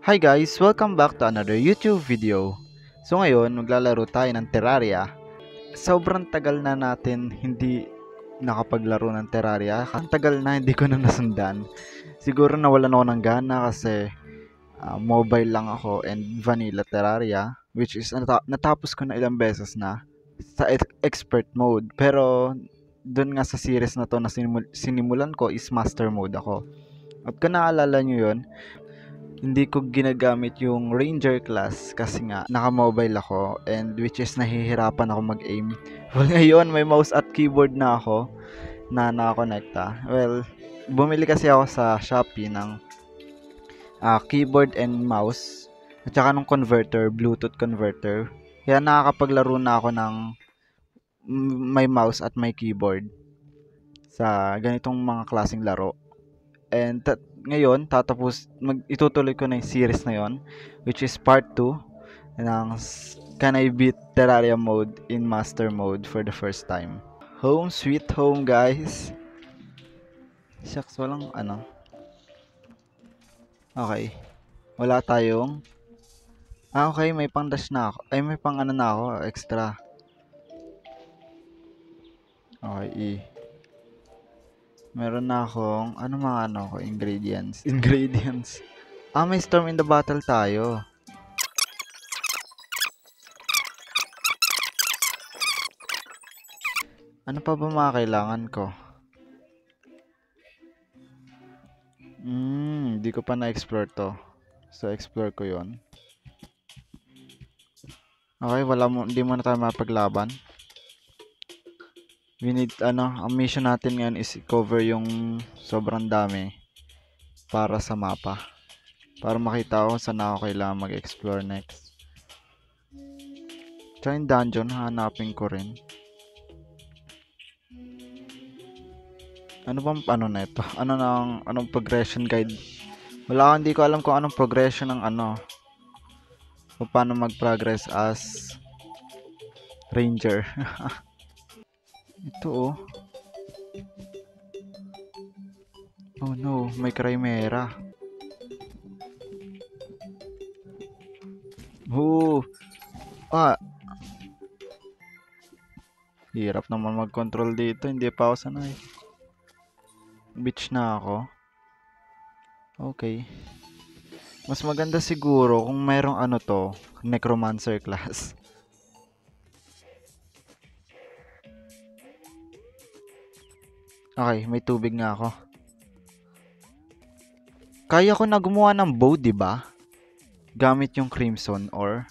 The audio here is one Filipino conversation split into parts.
Hi guys! Welcome back to another YouTube video. So ngayon, maglalaro tayo ng Terraria. Sobrang tagal na natin hindi nakapaglaro ng Terraria. Ang tagal na hindi ko na nasundan. Siguro nawalan ako ng gana kasi mobile lang ako and vanilla Terraria. Which is natapos ko na ilang beses na sa expert mode. Pero dun nga sa series na to na sinimulan ko is master mode ako. At kung naalala nyo yun, hindi ko ginagamit yung Ranger class kasi nga naka-mobile ako and which is nahihirapan ako mag-aim. Well, ngayon may mouse at keyboard na ako na nakakonekta. Well, bumili kasi ako sa Shopee ng keyboard and mouse at saka ng converter, Bluetooth converter. Kaya nakakapaglaro na ako ng may mouse at may keyboard sa ganitong mga klaseng laro. And ngayon, itutuloy ko na yung series na yon, which is part 2 ng Can I Beat Terraria mode in Master mode for the first time. Home sweet home, guys. Shucks, walang ano. Okay. Wala tayong... okay, may pang dash na ako. Ay, may pang ano na ako, extra. Okay, meron na akong, ingredients. Ingredients. May storm in the battle tayo. Ano pa ba mga kailangan ko? Di ko pa na-explore to. So, explore ko yon. Okay, hindi mo na tayo mapaglaban. We need, ang mission natin ngayon is i-cover yung sobrang dami para sa mapa. Para makita ko saan ako kailangan mag-explore next. Tsaka yung dungeon, hanapin ko rin. Ano bang na ito? Anong progression guide? Hindi ko alam kung anong progression ng o paano mag-progress as ranger. Ito oh. Oh no, may Chimera. Hirap naman mag-control dito, hindi pa ako sanay. Beach na ako. Okay. Mas maganda siguro kung mayroong necromancer class. Okay, may tubig nga ako. Kaya ko na gumawa ng bow, di ba? Gamit yung crimson ore.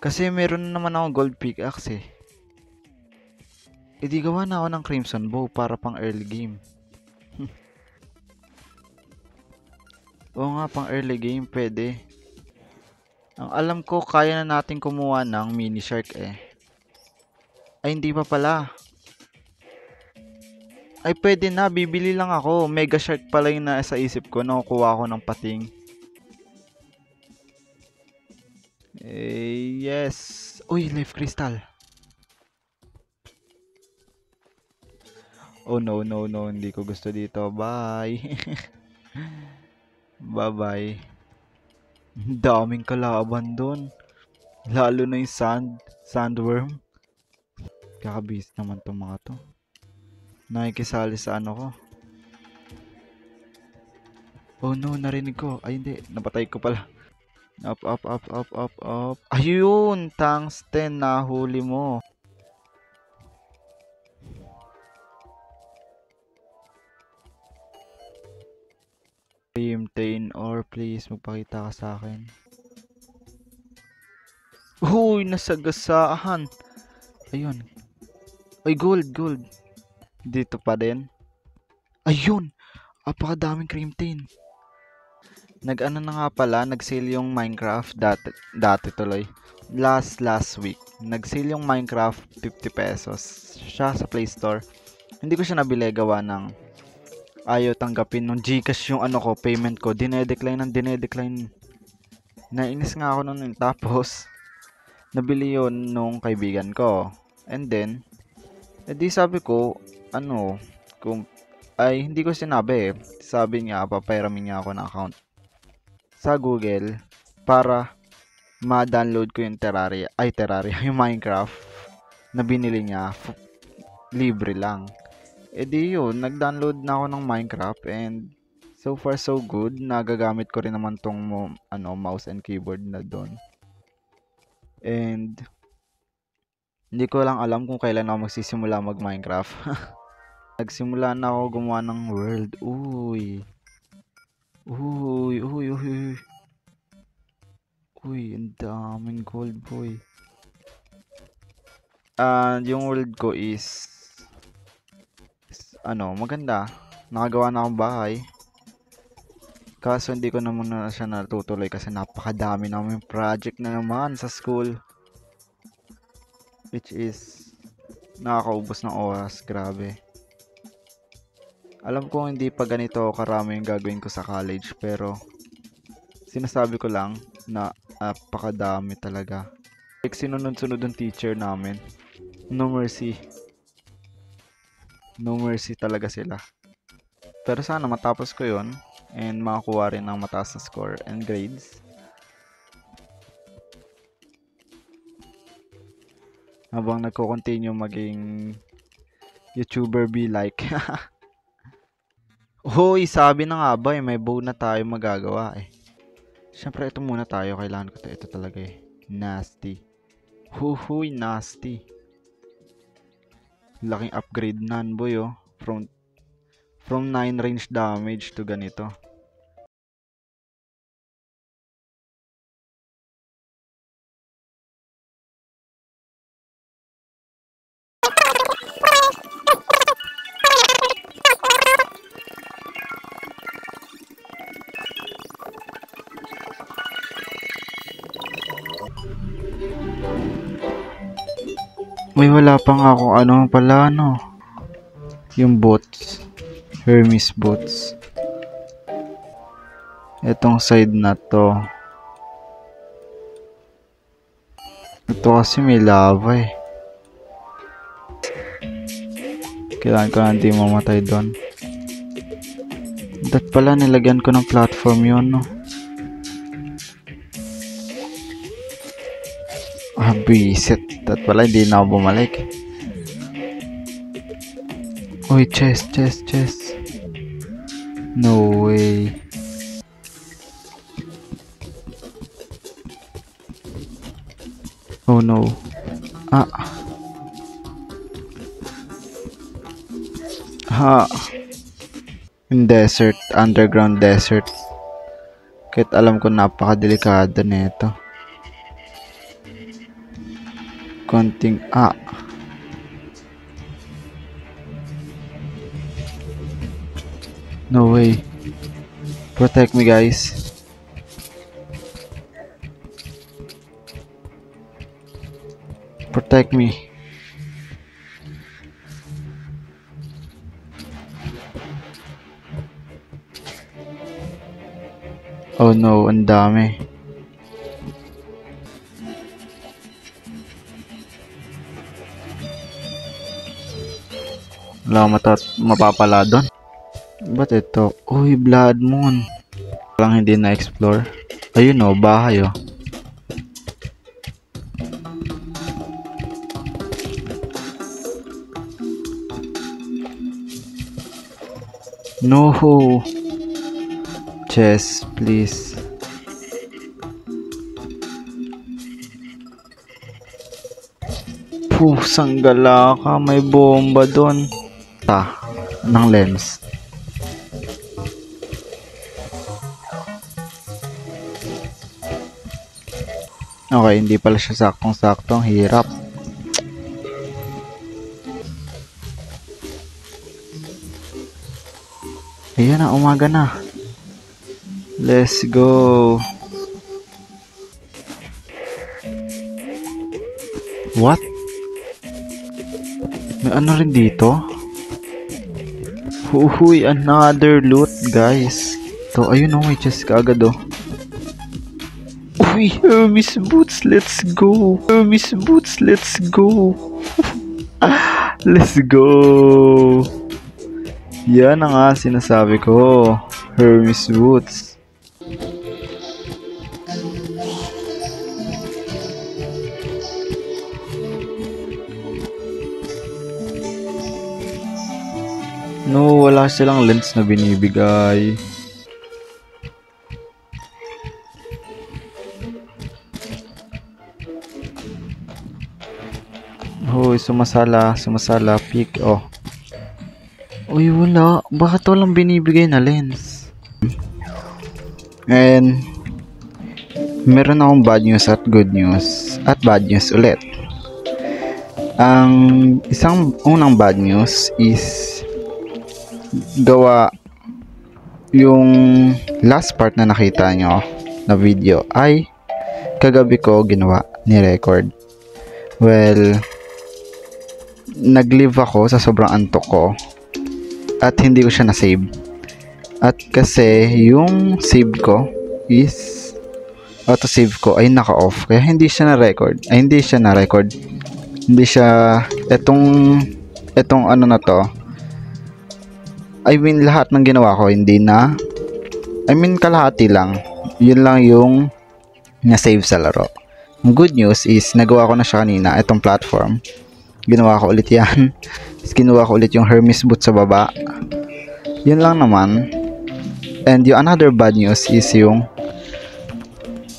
Kasi meron naman ako gold pickaxe eh. Di gawa na ako ng crimson bow para pang early game. Oo nga, pang early game pwede. Ang alam ko, kaya na natin kumuha ng mini shark eh. Ay, hindi pa pala. Ay, pwede na. Bibili lang ako. Mega shark pala yung nasa isip ko. Nakukuha ako ng pating. Yes. Uy, life crystal. Oh, no. Hindi ko gusto dito. Bye. Bye-bye. Daming kalaban doon. Lalo na yung sandworm. Kakabis naman tong mga to. Nakikisali sa ko. Oh no, narinig ko. Ay hindi, napatay ko pala. Up. Ayun, tungsten, nahuli mo. Crimson ore, please, magpakita ka sa akin. Uy, nasagasaan. Ayun. Ay, gold. Dito pa din. Ayun, apakadaming crimson. Na nga pala, nag-sale yung Minecraft dati tuloy. Last week, nag-sale yung Minecraft 50 pesos. Siya sa Play Store. Hindi ko siya nabili, gawa ng ayaw tanggapin nung Gcash yung payment ko. Dinedecline. Nainis nga ako nun. Tapos, nabili yon nung kaibigan ko. And then, edi sabi ko, hindi ko sinabi eh. Sabi niya, papairamin niya ako ng account. sa Google para ma-download ko yung Terraria, yung Minecraft na binili niya, libre lang. E di yun, nag-download na ako ng Minecraft and so far so good. Nagagamit ko rin naman tong mouse and keyboard na doon. And hindi ko lang alam kung kailan ako magsisimula mag-Minecraft. Nagsimula na ako gumawa ng world. Uy. Uy, ang daming gold, boy. Yung world ko is maganda. Nakagawa na akong bahay. Kaso hindi ko na muna siya natutuloy kasi napakadami namin project na naman sa school. Which is nakakaubos ng oras, grabe. Alam ko hindi pa ganito karami yung gagawin ko sa college, pero sinasabi ko lang na napakadami talaga. Like sinunod-sunod yung teacher namin. No mercy. No mercy talaga sila. Pero sana matapos ko yon and makakuha rin ng mataas na score and grades. Habang nagko-continue maging YouTuber be like. Hoy, sabi na nga ba may bow na tayo magagawa eh. Siyempre ito muna tayo, kailangan ko ito talaga eh. Nasty. Huy, nasty. Laking upgrade nan boy oh. From 9 range damage to ganito. May wala pa nga ako pala yung bots, Hermes bots. Etong side na to. Ito kasi may lava eh. Kailangan ko na hindi mamatay doon. Dat pala nilagyan ko ng platform yun no. Bisit. Dat pala hindi na ako bumalik. Uy, chest. No way. Oh no. In desert, underground desert. Kahit alam ko napakadelikado nito. Konting no way. Protect me guys. Protect me. Oh no, ang dami. Wala mapapala doon. Ba't ito? Uy, blood moon. Lang hindi na-explore. Ayun o, bahay o. No. Chest, please. Sanggala ka. May bomba doon. Ng lens. Okay, hindi pala siya saktong-saktong. Hirap. Ayan na, umaga na. Let's go. What? May ano rin dito? Uy, another loot, guys. To, ayun may chest kaagad Uy, Hermes boots, let's go. Hermes boots, let's go. Let's go. Yan ang sinasabi ko. Hermes boots. No, wala silang lens na binibigay. Hoy, sumasala, pick. Oh. Uy, wala. Bakit walang binibigay na lens? And meron akong bad news at good news. At bad news ulit. Ang isang unang bad news is gawa yung last part na nakita nyo na video ay kagabi ko ginawa ni record. Well, nag-leave ako sa sobrang antok ko at hindi ko siya na-save. At kasi yung save ko is auto-save ko ay naka-off kaya hindi siya na-record. Hindi siya etong ano na to. I mean lahat ng ginawa ko hindi na. I mean kalahati lang. Yun lang yung na-save sa laro. Ang good news is nagawa ko na siya kanina itong platform. Ginawa ko ulit yan. Ginawa ko ulit yung Hermes boot sa baba. Yun lang naman. And yung another bad news is yung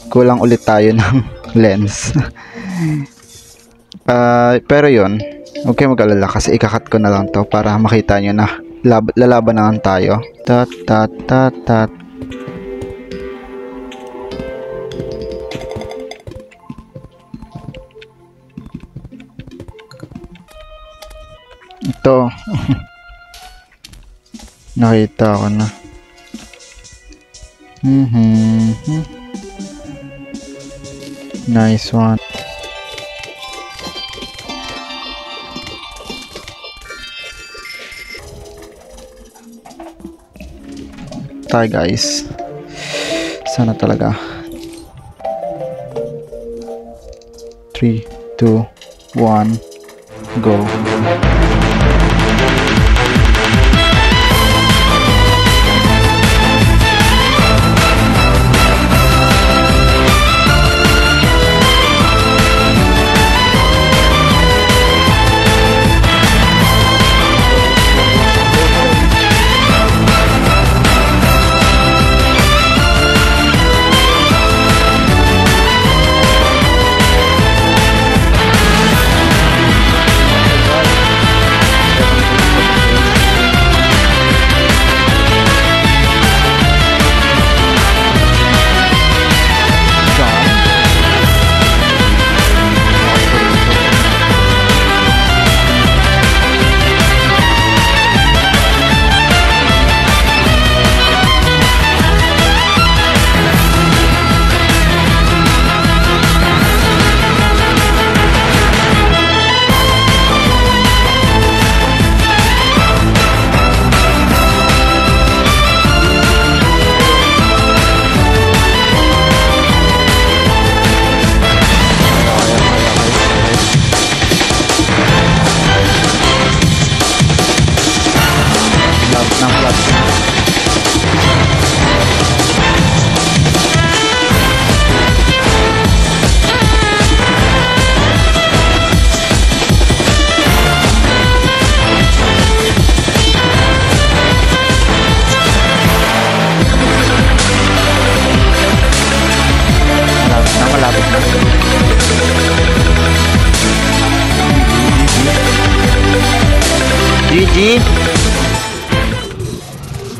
kulang ulit tayo ng lens. Pero yun, okay mag-alala kasi ikakat ko na lang to para makita nyo na lalaban na tayo. Tat. Ito. Nakita ko na. Nice one. Tayo guys. Sana talaga. 3, 2, 1, go.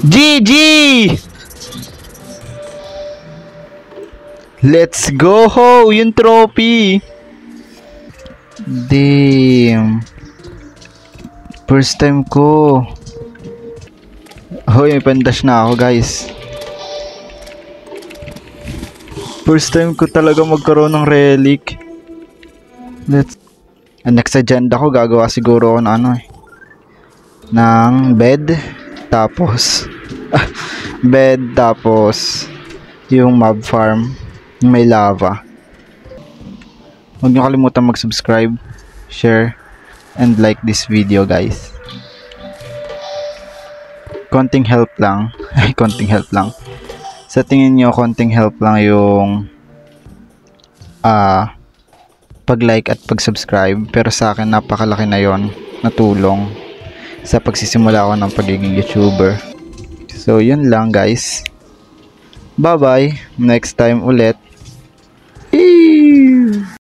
GG! Let's go ho! Yung trophy! Damn! First time ko. Hoy, may pandash na ako guys. First time ko talaga magkaroon ng relic. Next agenda ko, gagawa siguro ako ng ano eh. Ng bed. Tapos bed, tapos yung mob farm, may lava. Huwag nyo kalimutan mag-subscribe, share, and like this video guys. Konting help lang. Konting help lang. Sa tingin nyo, konting help lang yung pag-like at pag-subscribe. Pero sa akin, napakalaki na yon na tulong. sa pagsisimula ko ng pagiging YouTuber. So, yun lang guys. Bye-bye. Next time ulit.